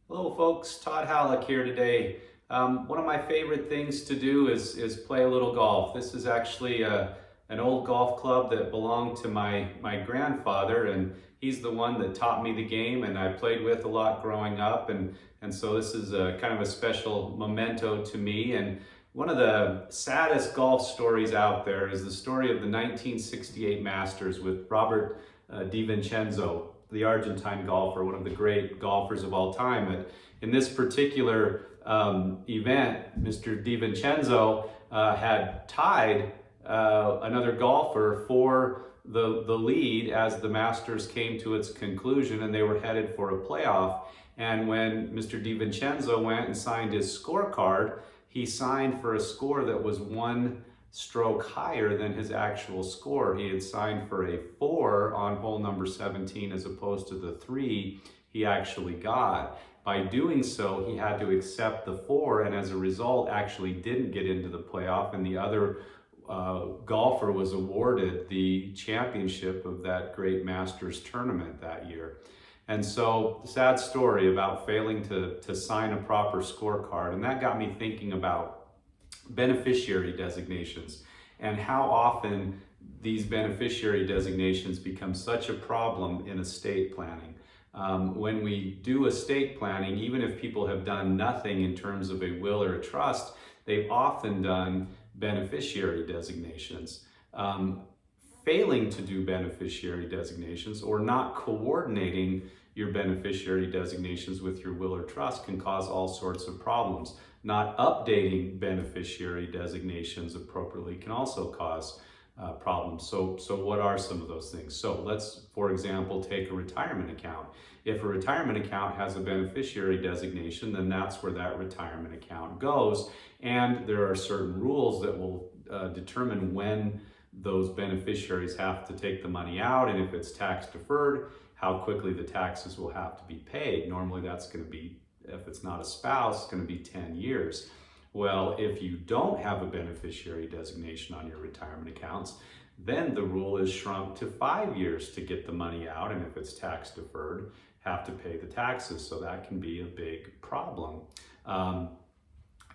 Hello folks, Todd Halleck here today. One of my favorite things to do is play a little golf. This is actually an old golf club that belonged to my grandfather, and he's the one that taught me the game and I played with a lot growing up, and so this is a kind of a special memento to me. And one of the saddest golf stories out there is the story of the 1968 Masters with Robert DiVincenzo, the Argentine golfer, one of the great golfers of all time. And in this particular event, Mr. DiVincenzo had tied another golfer for the lead as the Masters came to its conclusion, and they were headed for a playoff. And when Mr. DiVincenzo went and signed his scorecard, he signed for a score that was one stroke higher than his actual score. He had signed for a 4 on hole number 17 as opposed to the 3 he actually got. By doing so, he had to accept the 4, and as a result actually didn't get into the playoff, and the other golfer was awarded the championship of that great Masters tournament that year. And so, sad story about failing to sign a proper scorecard. And that got me thinking about beneficiary designations and how often these beneficiary designations become such a problem in estate planning. When we do estate planning, even if people have done nothing in terms of a will or a trust, they've often done beneficiary designations. Failing to do beneficiary designations or not coordinating your beneficiary designations with your will or trust can cause all sorts of problems. Not updating beneficiary designations appropriately can also cause problems. So what are some of those things? So let's, for example, take a retirement account. If a retirement account has a beneficiary designation, then that's where that retirement account goes. And there are certain rules that will determine when those beneficiaries have to take the money out, and if it's tax deferred, how quickly the taxes will have to be paid. Normally that's going to be, if it's not a spouse, it's going to be 10 years. Well, if you don't have a beneficiary designation on your retirement accounts, then the rule is shrunk to 5 years to get the money out, and if it's tax deferred, have to pay the taxes. So that can be a big problem.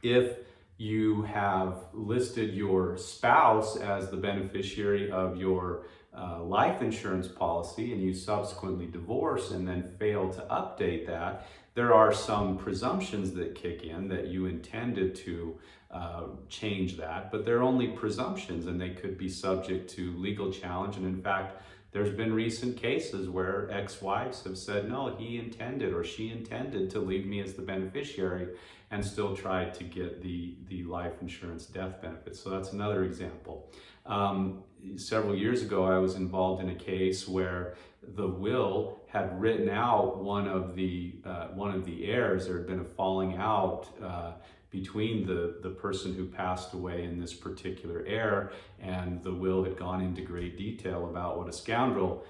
If you have listed your spouse as the beneficiary of your life insurance policy and you subsequently divorce and then fail to update that, there are some presumptions that kick in that you intended to change that, but they're only presumptions and they could be subject to legal challenge. And in fact, there's been recent cases where ex-wives have said, no, he intended or she intended to leave me as the beneficiary, and still tried to get the life insurance death benefits. So that's another example. Several years ago, I was involved in a case where the will had written out one of the heirs. There had been a falling out between the person who passed away and this particular heir, and the will had gone into great detail about what a scoundrel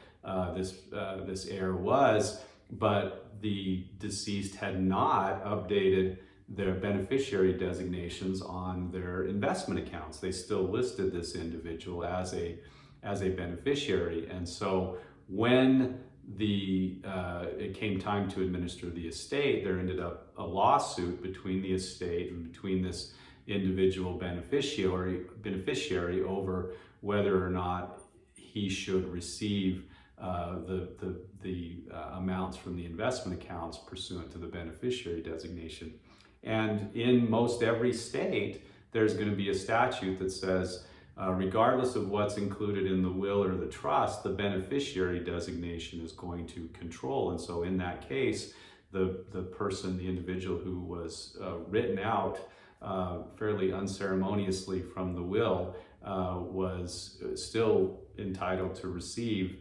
this heir was, but the deceased had not updated their beneficiary designations on their investment accounts. They still listed this individual as a beneficiary, and so when it came time to administer the estate, there ended up a lawsuit between the estate and between this individual beneficiary over whether or not he should receive the amounts from the investment accounts pursuant to the beneficiary designation. And in most every state, there's going to be a statute that says, regardless of what's included in the will or the trust, the beneficiary designation is going to control. And so in that case, the individual who was written out fairly unceremoniously from the will was still entitled to receive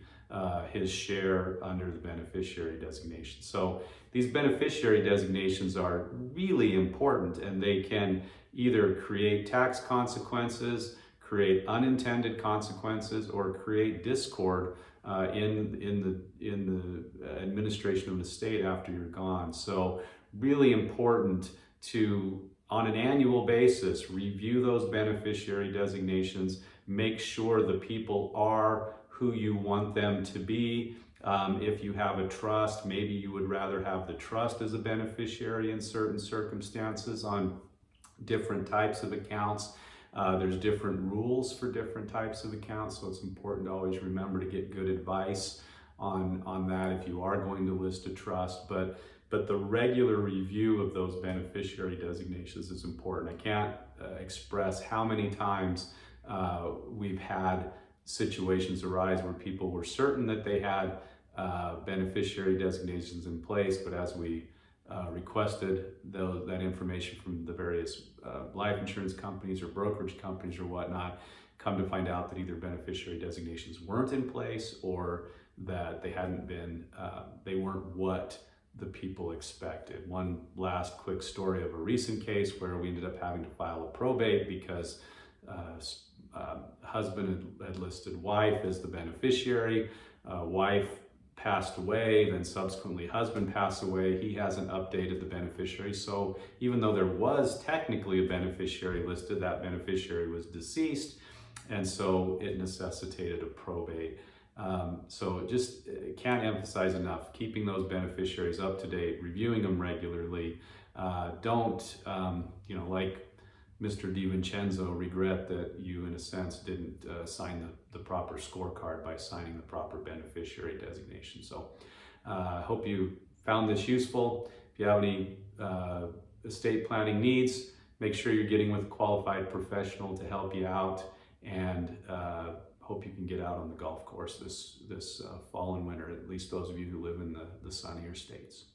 his share under the beneficiary designation. So these beneficiary designations are really important, and they can either create tax consequences, create unintended consequences, or create discord in the administration of an estate after you're gone. So really important to, on an annual basis, review those beneficiary designations, make sure the people are who you want them to be, If you have a trust, maybe you would rather have the trust as a beneficiary in certain circumstances on different types of accounts. There's different rules for different types of accounts, so it's important to always remember to get good advice on that if you are going to list a trust. But the regular review of those beneficiary designations is important. I can't express how many times we've had situations arise where people were certain that they had beneficiary designations in place, but as we requested that information from the various life insurance companies or brokerage companies or whatnot, come to find out that either beneficiary designations weren't in place or that they hadn't been, they weren't what the people expected. One last quick story of a recent case where we ended up having to file a probate because husband had listed wife as the beneficiary. Wife passed away, then subsequently husband passed away. He hasn't updated the beneficiary. So even though there was technically a beneficiary listed, that beneficiary was deceased. And so it necessitated a probate. So just can't emphasize enough, keeping those beneficiaries up to date, reviewing them regularly. Don't, like Mr. DiVincenzo, regret that you, in a sense, didn't sign the proper scorecard by signing the proper beneficiary designation. So I hope you found this useful. If you have any estate planning needs, make sure you're getting with a qualified professional to help you out, and hope you can get out on the golf course this fall and winter, at least those of you who live in the sunnier states.